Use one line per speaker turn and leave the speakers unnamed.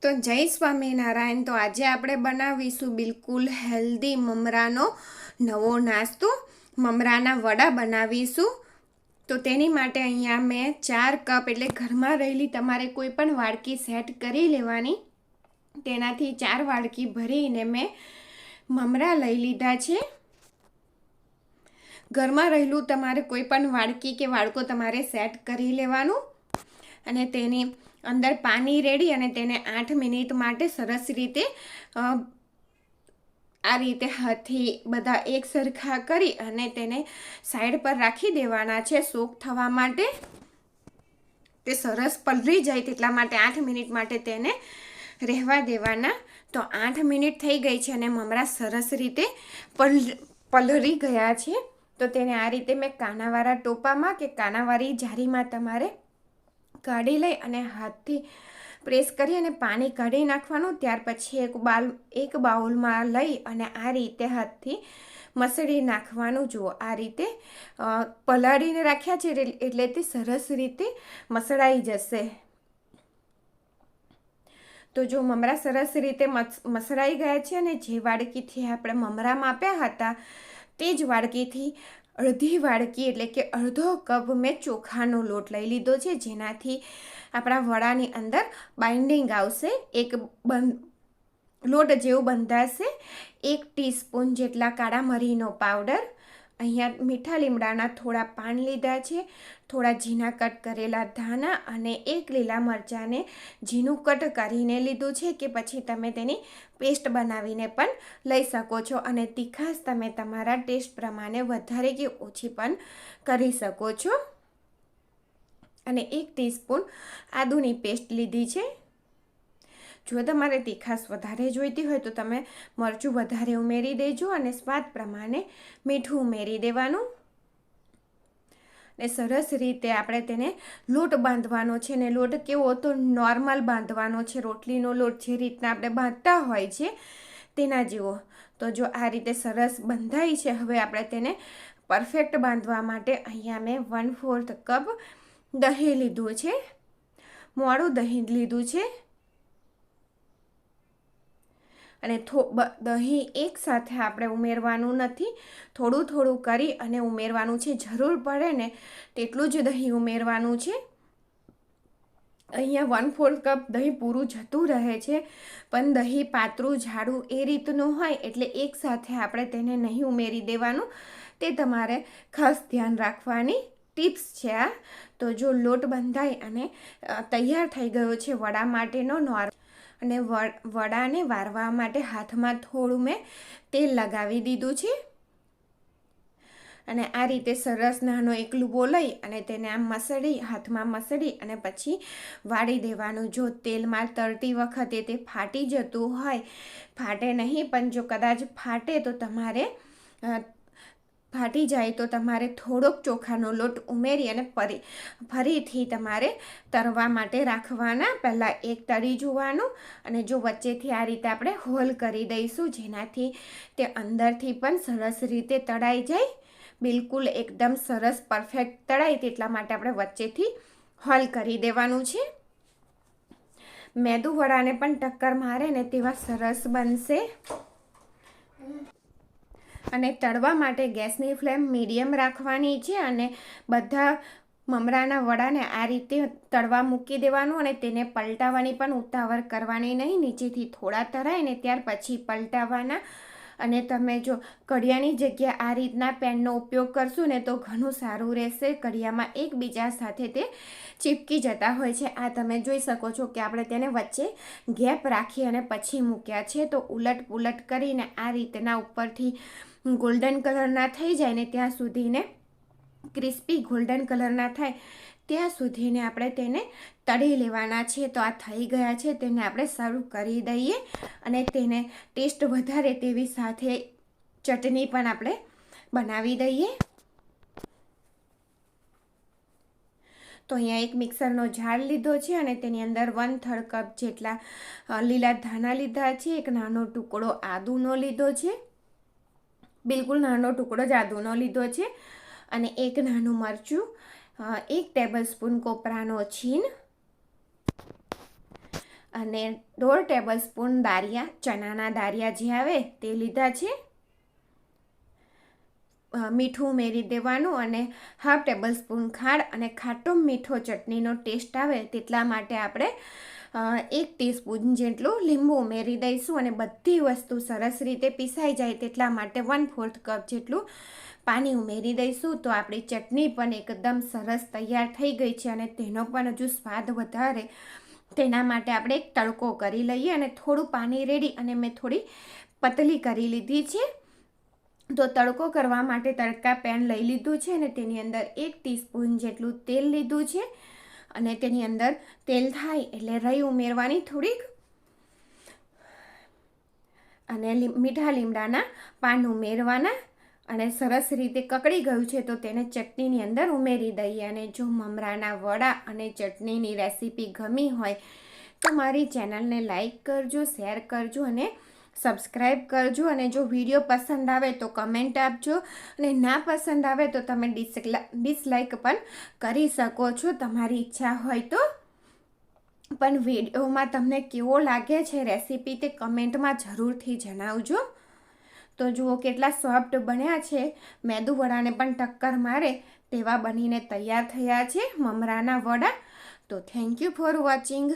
તો જય સ્વામિનારાયણ. તો આજે આપણે બનાવીશું બિલકુલ હેલ્ધી મમરાનો નવો નાસ્તો, મમરાના વડા બનાવીશું. તો તેની માટે અહીંયા મેં 4 કપ એટલે ઘરમાં રહેલી તમારે કોઈ પણ વાડકી સેટ કરી લેવાની, તેનાથી 4 વાડકી ભરીને મેં મમરા લઈ લીધા છે. ઘરમાં રહેલું તમારે કોઈ પણ વાડકી કે વાડકો તમારે સેટ કરી લેવાનું અને તેની અંદર પાણી રેડી અને તેને 8 મિનિટ માટે સરસ રીતે આ રીતે હાથથી બધા એક સરખા કરી અને તેને સાઈડ પર રાખી દેવાના છે સોક થવા માટે. તે સરસ પલળી જાય તેટલા માટે 8 મિનિટ માટે તેને રહેવા દેવાના. તો 8 મિનિટ થઈ ગઈ છે અને મમરા સરસ રીતે પલળી ગયા છે. તો તેને આ રીતે મેં કાનાવાળા ટોપામાં કે કાનાવાળી જારીમાં તમારે કાઢી લઈ અને હાથથી પ્રેસ કરી અને પાણી કાઢી નાખવાનું. ત્યાર પછી એક બાઉલમાં લઈ અને આ રીતે હાથથી મસળી નાખવાનું. જુઓ આ રીતે પલાળીને રાખ્યા છે એટલે તે સરસ રીતે મસળાઈ જશે. તો જો મમરા સરસ રીતે મસળાઈ ગયા છે અને જે વાડકીથી આપણે મમરા માપ્યા હતા તે જ વાડકીથી અડધી વાડકી એટલે કે અડધો કપ મેં ચોખાનો લોટ લઈ લીધો છે, જેનાથી આપણા વડાની અંદર બાઇન્ડિંગ આવશે. એક લોટ જેવું બંધાશે. 1 ટીસ્પૂન જેટલા કાળા મરીનો પાવડર, અહીંયા મીઠા લીમડાના થોડા પાન લીધા છે, થોડા ઝીણા કટ કરેલા ધાણા અને 1 લીલા મરચાંને ઝીણું કટ કરીને લીધું છે કે પછી તમે તેની પેસ્ટ બનાવીને પણ લઈ શકો છો અને તીખાશ તમે તમારા ટેસ્ટ પ્રમાણે વધારે કે ઓછી પણ કરી શકો છો. અને 1 ટીસ્પૂન આદુની પેસ્ટ લીધી છે. જો તમારે તીખાશ વધારે જોઈતી હોય તો તમે મરચું વધારે ઉમેરી દેજો અને સ્વાદ પ્રમાણે મીઠું ઉમેરી દેવાનું. ને સરસ રીતે આપણે તેને લોટ બાંધવાનો છે. ને લોટ કેવો તો નોર્મલ બાંધવાનો છે, રોટલીનો લોટ જે રીતના આપણે બાંધતા હોય છે તેના જેવો. તો જો આ રીતે સરસ બંધાઈ છે, હવે આપણે તેને પરફેક્ટ બાંધવા માટે અહીંયા મેં 1/4 કપ દહીં લીધું છે, મોડું દહીં લીધું છે અને દહીં એકસાથે આપણે ઉમેરવાનું નથી, થોડું થોડું કરી અને ઉમેરવાનું છે. જરૂર પડે ને તેટલું જ દહીં ઉમેરવાનું છે. અહીંયા 1/4 કપ દહીં પૂરું જતું રહે છે, પણ દહીં પાતળું જાડું એ રીતનું હોય એટલે એકસાથે આપણે તેને નહીં ઉમેરી દેવાનું. તે તમારે ખાસ ધ્યાન રાખવાની ટિપ્સ છે આ. તો જો લોટ બંધાઈ અને તૈયાર થઈ ગયો છે વડા માટેનો અને વડાને વારવા માટે હાથમાં થોડું મેં તેલ લગાવી દીધું છે અને આ રીતે સરસ નાનો એક લુબો લઈ અને તેને આમ હાથમાં મસળી અને પછી વાળી દેવાનું. જો તેલમાં તળતી વખતે તે ફાટી જતું હોય, ફાટે નહીં, પણ જો કદાચ ફાટે તો તમારે ફાટી જાય તો તમારે થોડોક ચોખાનો લોટ ઉમેરી અને ફરીથી તમારે તળવા માટે રાખવાના. પહેલાં એક તળી જોવાનું અને જો વચ્ચેથી આ રીતે આપણે હોલ કરી દઈશું, જેનાથી તે અંદરથી પણ સરસ રીતે તળાઈ જાય. બિલકુલ એકદમ સરસ પરફેક્ટ તળાય તેટલા માટે આપણે વચ્ચેથી હોલ કરી દેવાનું છે. મેદુ વડાને પણ ટક્કર મારે ને તેવા સરસ બનશે. અને તળવા માટે ગેસની ફ્લેમ મીડિયમ રાખવાની છે અને બધા મમરાના વડાને આ રીતે તળવા મૂકી દેવાનું અને તેને પલટાવવાની પણ ઉતાવળ કરવાની નહીં. નીચેથી થોડા તળાય ને ત્યાર પછી પલટાવવાના. અને તમે જો કડિયાની જગ્યાએ આ રીતના પેનનો ઉપયોગ કરશો ને તો ઘણું સારું રહેશે. કડિયામાં એકબીજા સાથે તે ચીપકી જતા હોય છે. આ તમે જોઈ શકો છો કે આપણે તેને વચ્ચે ગેપ રાખી અને પછી મૂક્યા છે. તો ઉલટ પુલટ કરીને આ રીતના ઉપરથી ગોલ્ડન કલરના થઈ જાય ને ત્યાં સુધીને, ક્રિસ્પી ગોલ્ડન કલરના થાય ત્યાં સુધીને આપણે તેને તળી લેવાના છે. તો આ થઈ ગયા છે, તેને આપણે સર્વ કરી દઈએ અને તેને ટેસ્ટ વધારે તેવી સાથે ચટણી પણ આપણે બનાવી દઈએ. તો અહીંયા એક મિક્સરનો જાર લીધો છે અને તેની અંદર 1/3 કપ જેટલા લીલા ધાણા લીધા છે, એક નાનો ટુકડો આદુનો લીધો છે, બિલકુલ નાનો ટુકડો જ આદુનો લીધો છે અને એક નાનું મરચું, 1 ટેબલસ્પૂન કોપરાનો છીણ અને 1.5 ટેબલસ્પૂન દારિયા, ચણાના દારિયા જે આવે તે લીધા છે. મીઠું ઉમેરી દેવાનું અને 1/2 ટેબલસ્પૂન ખાંડ અને ખાટો મીઠો ચટણીનો ટેસ્ટ આવે તેટલા માટે આપણે 1 ટીસ્પૂન જેટલું લીંબુ ઉમેરી દઈશું અને બધી વસ્તુ સરસ રીતે પીસાઈ જાય તેટલા માટે 1/4 કપ જેટલું પાણી ઉમેરી દઈશું. તો આપણી ચટણી પણ એકદમ સરસ તૈયાર થઈ ગઈ છે અને તેનો પણ હજુ સ્વાદ વધારે તેના માટે આપણે એક તડકો કરી લઈએ અને થોડું પાણી રેડી અને મેં થોડી પતલી કરી લીધી છે. તો તડકો કરવા માટે તડકા પેન લઈ લીધું છે અને તેની અંદર 1 ટીસ્પૂન જેટલું તેલ લીધું છે અને તેની અંદર તેલ થાય એટલે રાઈ ઉમેરવાની થોડીક અને મીઠા લીમડાના પાન ઉમેરવાના અને સરસ રીતે કકડી ગયું છે તો તેને ચટણીની અંદર ઉમેરી દઈએ. અને જો મમરાના વડા અને ચટણીની રેસીપી ગમી હોય તો મારી ચેનલને લાઈક કરજો, શેર કરજો અને સબસ્ક્રાઈબ કરજો. અને જો વિડીયો પસંદ આવે તો કમેન્ટ આપજો અને ના પસંદ આવે તો તમે ડિસલાઈક પણ કરી શકો છો તમારી ઈચ્છા હોય તો. પણ વિડીયોમાં તમને કેવો લાગે છે રેસીપી તે કમેન્ટમાં જરૂરથી જણાવજો. તો જુઓ કેટલા સોફ્ટ બન્યા છે, મેદુ વડાને પણ ટક્કર મારે તેવા બનીને તૈયાર થયા છે મમરાના વડા. તો થેન્ક યુ ફોર વોચિંગ.